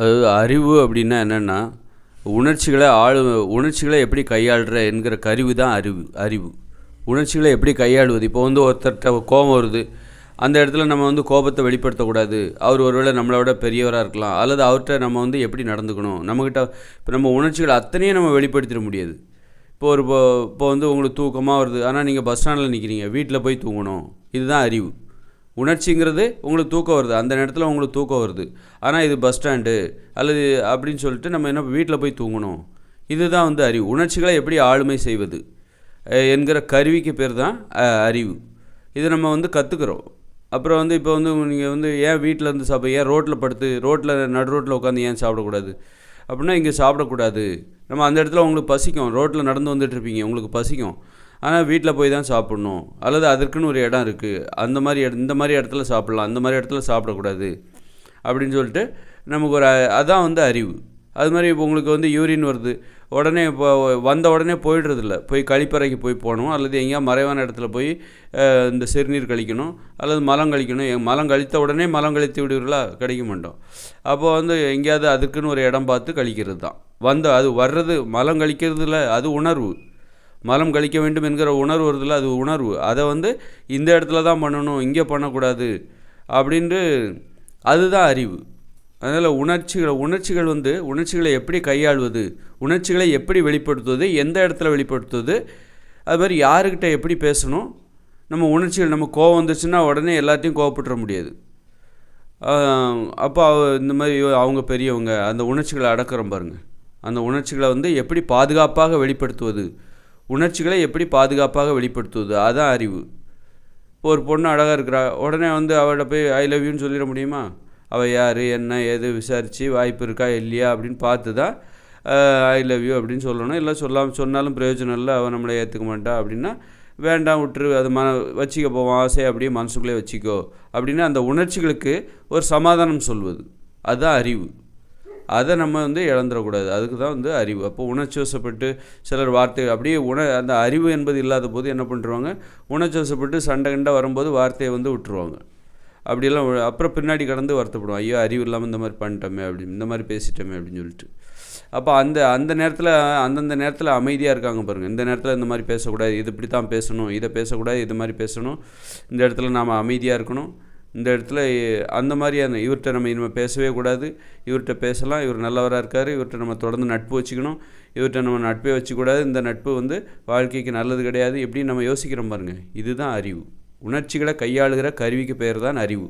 அது அறிவு அப்படின்னா என்னென்னா, உணர்ச்சிகளை எப்படி கையாளுற என்கிற கருவி தான் அறிவு. உணர்ச்சிகளை எப்படி கையாளுவது? இப்போ வந்து ஒருத்தர்கிட்ட கோபம் வருது, அந்த இடத்துல நம்ம வந்து கோபத்தை வெளிப்படுத்தக்கூடாது. அவர் ஒருவேளை நம்மளை விட பெரியவராக இருக்கலாம், அல்லது அவர்கிட்ட நம்ம வந்து எப்படி நடந்துக்கணும், நம்மக்கிட்ட இப்போ நம்ம உணர்ச்சிகள் அத்தனையும் நம்ம வெளிப்படுத்திட முடியாது. இப்போ வந்து உங்களுக்கு தூக்கமாக வருது, ஆனால் நீங்கள் பஸ் ஸ்டாண்டில் நிற்கிறீங்க, வீட்டில் போய் தூங்கணும். இதுதான் அறிவு. உணர்ச்சிங்கிறது உங்களுக்கு தூக்கம் வருது, அந்த நேரத்தில் உங்களுக்கு தூக்கம் வருது, ஆனால் இது பஸ் ஸ்டாண்டு அல்லது அப்படின்னு சொல்லிட்டு நம்ம என்ன வீட்டில் போய் தூங்கணும். இதுதான் வந்து அறிவு. உணர்ச்சிகளை எப்படி ஆளுமை செய்வது என்கிற கருவிக்கு பேர் தான் அறிவு. இது நம்ம வந்து கற்றுக்குறோம். அப்புறம் வந்து இப்போ வந்து நீங்கள் வந்து ஏன் வீட்டில் இருந்து ஏன் ரோட்டில் படுத்து நடு ரோட்டில் உட்காந்து ஏன் சாப்பிடக்கூடாது அப்படின்னா, இங்கே சாப்பிடக்கூடாது. நம்ம அந்த இடத்துல உங்களுக்கு பசிக்கும், ரோட்டில் நடந்து வந்துட்டுருப்பீங்க, உங்களுக்கு பசிக்கும், ஆனால் வீட்டில் போய் தான் சாப்பிட்ணும், அல்லது அதற்குன்னு ஒரு இடம் இருக்குது, இந்த மாதிரி இடத்துல சாப்பிட்லாம், அந்த மாதிரி இடத்துல சாப்பிடக்கூடாது அப்படின்னு சொல்லிட்டு நமக்கு அதான் வந்து அறிவு. அது மாதிரி இப்போ உங்களுக்கு வந்து யூரின் வருது, உடனே இப்போ வந்த உடனே போயிடுறதில்ல, போய் கழிப்பறைக்கு போகணும், அல்லது எங்கேயா மறைவான இடத்துல போய் இந்த சிறுநீர் கழிக்கணும், அல்லது மலம் கழிக்கணும். மலம் கழித்த உடனே மலம் கழித்து விடுவீர்களா? கழிக்க மாட்டோம். அப்போது வந்து எங்கேயாவது அதுக்குன்னு ஒரு இடம் பார்த்து கழிக்கிறது தான். அது வர்றது மலம் கழிக்கிறதுல அது உணர்வு. மலம் கழிக்க வேண்டும் என்கிற உணர்வு வருதில்ல, அது உணர்வு. அதை வந்து இந்த இடத்துல தான் பண்ணணும், இங்கே பண்ணக்கூடாது அப்படின்ட்டு அதுதான் அறிவு. அதனால் உணர்ச்சிகள் வந்து உணர்ச்சிகளை எப்படி கையாள்வது, உணர்ச்சிகளை எப்படி வெளிப்படுத்துவது, எந்த இடத்துல வெளிப்படுத்துவது, அது மாதிரி யாருக்கிட்ட எப்படி பேசணும். நம்ம உணர்ச்சிகள், நம்ம கோவம் வந்துச்சுன்னா உடனே எல்லாத்தையும் கோவப்பட்டுற முடியாது. அப்போ இந்த மாதிரி அவங்க பெரியவங்க, அந்த உணர்ச்சிகளை அடக்கிறோம் பாருங்கள். அந்த உணர்ச்சிகளை வந்து எப்படி பாதுகாப்பாக வெளிப்படுத்துவது, உணர்ச்சிகளை எப்படி பாதுகாப்பாக வெளிப்படுத்துவது, அதுதான் அறிவு. இப்போ ஒரு பொண்ணு அழகாக இருக்கிறா, உடனே வந்து அவள்கிட்ட போய் ஐ லவ் யூன்னு சொல்லிட முடியுமா? அவள் யார், என்ன ஏது விசாரித்து வாய்ப்பு இருக்கா இல்லையா அப்படின்னு பார்த்து தான் ஐ லவ் யூ அப்படின்னு சொல்லணும். இல்லை சொன்னாலும் பிரயோஜனம் இல்லை, அவள் நம்மளை ஏற்றுக்க மாட்டா அப்படின்னா வேண்டாம், விட்டுரு, அது வச்சிக்க போவோம், ஆசை அப்படியே மனசுக்குள்ளே வச்சிக்கோ அப்படின்னு அந்த உணர்ச்சிகளுக்கு ஒரு சமாதானம் சொல்வது, அதுதான் அறிவு. அதை நம்ம வந்து இழந்துடக்கூடாது, அதுக்கு தான் வந்து அறிவு. அப்போ உணர்ச்சி வசப்பட்டு சிலர் வார்த்தை அப்படியே அந்த அறிவு என்பது இல்லாத போது என்ன பண்ணுறாங்க, உணர்ச்சி வசப்பட்டு சண்டை கண்டை வரும்போது வார்த்தையை வந்து விட்டுருவாங்க. அப்படியெல்லாம் அப்புறம் பின்னாடி கடந்து வருத்தப்படுவோம், ஐயோ அறிவு இல்லாமல் இந்த மாதிரி பண்ணிட்டோமே, இந்த மாதிரி பேசிட்டோமே அப்படின்னு சொல்லிட்டு. அப்போ அந்த நேரத்தில் அந்தந்த நேரத்தில் அமைதியாக இருக்காங்க பாருங்கள். இந்த நேரத்தில் இந்த மாதிரி பேசக்கூடாது, இது இப்படி தான் பேசணும், இதை பேசக்கூடாது, இது மாதிரி பேசணும், இந்த இடத்துல நாம் அமைதியாக இருக்கணும், இந்த இடத்துல அந்த மாதிரியான இவர்கிட்ட நம்ம இனிமேல் பேசவே கூடாது, இவர்கிட்ட பேசலாம், இவர் நல்லவராக இருக்கார், இவர்கிட்ட நம்ம தொடர்ந்து நட்பு வச்சுக்கணும், இவர்கிட்ட நம்ம நட்பே வச்சுக்கூடாது, இந்த நட்பு வந்து வாழ்க்கைக்கு நல்லது கிடையாது, எப்படின்னு நம்ம யோசிக்கிறோம் பாருங்கள். இதுதான் அறிவு. உணர்ச்சிகளை கையாளுகிற கருவிக்கு பேர் தான் அறிவு.